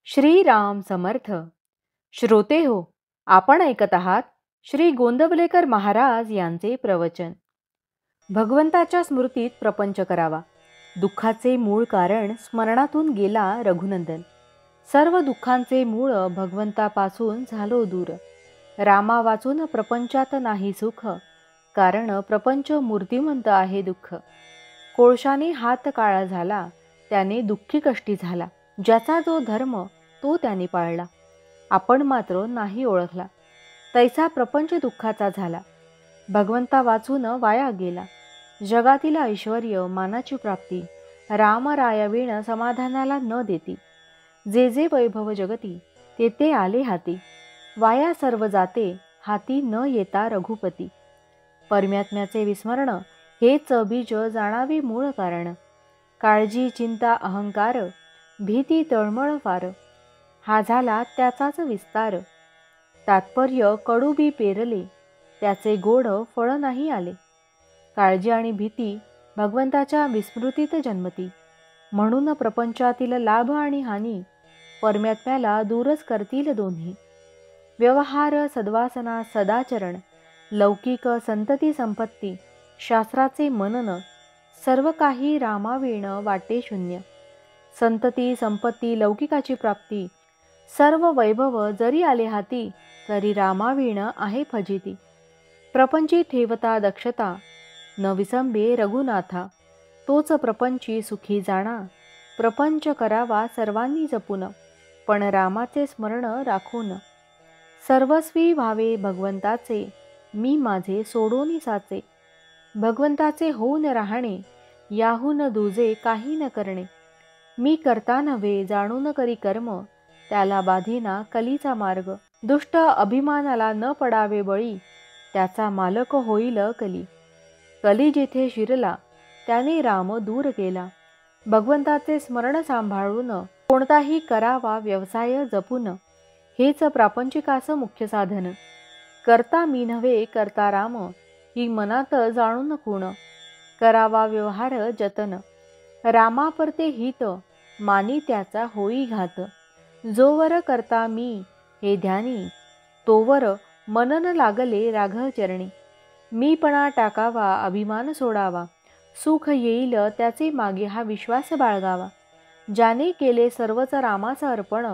श्रीराम समर्थ. श्रोते हो, आपण ऐकत आहात श्री गोंदवलेकर महाराज यांचे प्रवचन. भगवंताच्या स्मृतीत प्रपंच करावा. दुःखाचे मूळ कारण स्मरणातून गेला रघुनंदन. सर्व दुःखांचे मूळ भगवंतापासून झालो दूर. रामा वाचून प्रपंचात नाही सुख, कारण प्रपंच मूर्तिमंत आहे दुःख. कोळशाने हात काळा झाला, त्याने दुःखी कष्टी झाला. ज्याचा जो धर्म तो त्याने पाळला, आपण मात्र नाही ओळखला. तैसा प्रपंच दुःखाचा झाला. भगवंता वाचून वाया गेला. जगातील ऐश्वर्य मानाची प्राप्ती रामरायाविण समाधानाला न देती. जे जे वैभव जगती ते ते आले हाती. वाया सर्व जाते हाती न येता रघुपती. परमात्म्याचे विस्मरण हेच बीज जाणावे मूळ कारण. काळजी चिंता अहंकार भीती तळमळ फार, हा झाला त्याचाच विस्तार. तात्पर्य कडू बी पेरले, त्याचे गोड फळ नाही आले. काळजी आणि भीती भगवंताच्या विस्मृतीत जन्मती. म्हणून प्रपंचातील लाभ आणि हानी परमात्म्याला दूरच करतील दोन्ही. व्यवहार सद्वासना सदाचरण, लौकिक संतती संपत्ती, शास्त्राचे मनन, सर्व काही रामाविण वाटे शून्य. संतती संपत्ती लौकिकाची प्राप्ती सर्व वैभव जरी आले हाती, तरी रामाविण आहे फजिती. प्रपंची ठेवता दक्षता न विसंबे रघुनाथा. तोच प्रपंची सुखी जाणा, प्रपंच करावा सर्वांनी जपून, पण रामाचे स्मरण राखून. सर्वस्वी व्हावे भगवंताचे, मी माझे सोडून साचे. भगवंताचे होऊन राहणे, याहून दुजे काही न करणे. मी करता नव्हे जाणून करी कर्म, त्याला बाधेना कलीचा मार्ग. दुष्ट अभिमानाला न पडावे बळी, त्याचा मालक होईल कली. कली जिथे शिरला, त्याने राम दूर केला. भगवंताचे स्मरण सांभाळून कोणताही करावा व्यवसाय जपून, हेच प्रापंचिकास मुख्य साधन. करता मी नव्हे करता राम, ही मनात जाणून खूण. करावा व्यवहार जतन, रामापरते हित, मानी त्याचा होई घात. जोवर करता मी हे ध्यानी, तोवर मनन लागले राघव चरणी. मीपणा टाकावा अभिमान सोडावा, सुख येईल त्याचे मागे हा विश्वास बाळगावा. ज्याने केले सर्वच रामाचं अर्पण,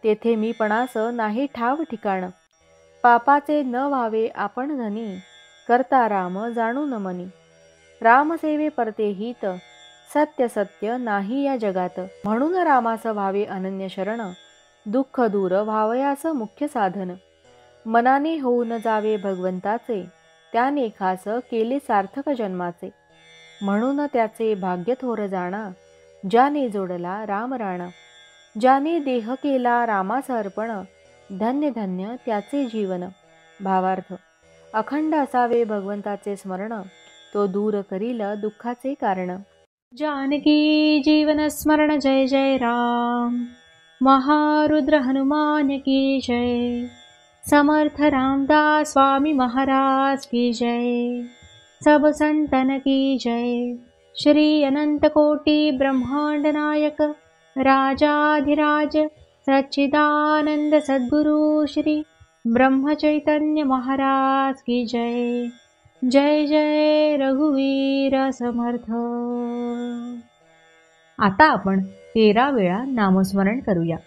तेथे मीपणास नाही ठाव ठिकाण. पापाचे न व्हावे आपण धनी, करता राम जाणून मनी. रामसेवे परते हित, सत्य सत्य नाही या जगात. म्हणून रामास व्हावे अनन्य शरण, दुःख दूर व्हावयास मुख्य साधन. मनाने होऊन जावे भगवंताचे, त्याने खास केले सार्थक जन्माचे. म्हणून त्याचे भाग्य थोर जाणा, ज्याने जोडला राम राणा. ज्याने देह केला रामास अर्पण, धन्य धन्य त्याचे जीवन. भावार्थ: अखंड असावे भगवंताचे स्मरण, तो दूर करील दुःखाचे कारण. जानकी जीवन स्मरण जय जय राम. महारुद्र हनुमान की जय. समर्थ रामदास स्वामी महाराज की जय. सब संतन की जय. श्री अनंत कोटि ब्रह्मांड नायक राजाधिराज सच्चिदानंद सद्गुरु श्री ब्रह्म चैतन्य महाराज की जय. जय जय रघुवीर समर्थ. आता आपण 13 वेळा नामस्मरण करूया.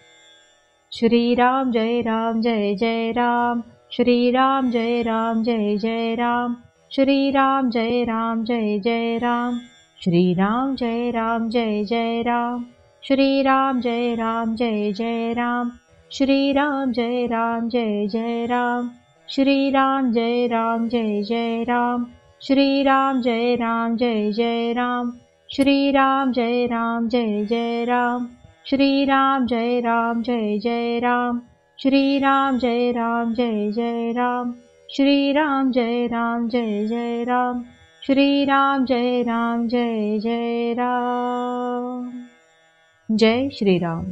श्रीराम जय राम जय जय राम. श्रीराम जय राम जय जय राम. श्रीराम जय राम जय जय राम. श्रीराम जय राम जय जय राम. श्रीराम जय राम जय जय राम. श्रीराम जय राम जय जय राम. श्रीराम जय राम जय जय राम. श्रीराम जय राम जय जय राम. श्रीराम जय राम जय जय राम. श्रीराम जय राम जय जय राम. श्रीराम जय राम जय जय राम. श्रीराम जय राम जय जय राम. श्रीराम जय राम जय जय राम. जय श्रीराम.